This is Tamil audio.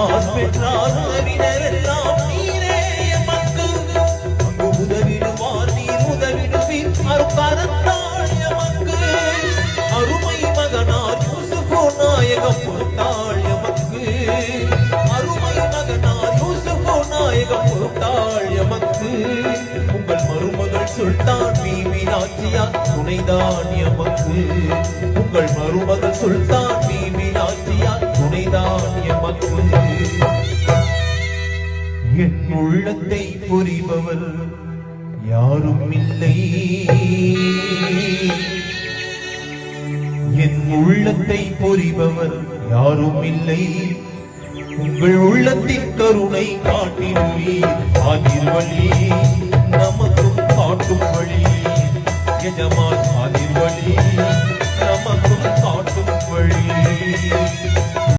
காசு பெற்றார் உறவினரெல்லாம் நீரே எமக்கு அங்கு உதவிடுவார் நீர் உதவிடுவீர் அருக்கரத்தாள் எமக்கு அருமை மகனார் யூசுஃபு நாயகம் பொறுத்தாள் எமக்கு அருமை மகனார் யூசுஃபு நாயகம் பொறுத்தாள் எமக்கு உங்கள் மருமகள் சுல்தான் பிபி நாச்சியார் துணைதான் எமக்கு உங்கள் மருமகள் சுல்தான் பிபி நாச்சியார் துணைதான் எமக்கு என் உள்ளத்தை புரிபவர் யாரும் இல்லை என் உள்ளத்தை புரிபவர் யாரும் இல்லை உங்கள் உள்ளத்தின் கருணை காட்டினீர் ஆதிர் வழி நமக்கும் காட்டும் வழி எஜமான் ஆதிர்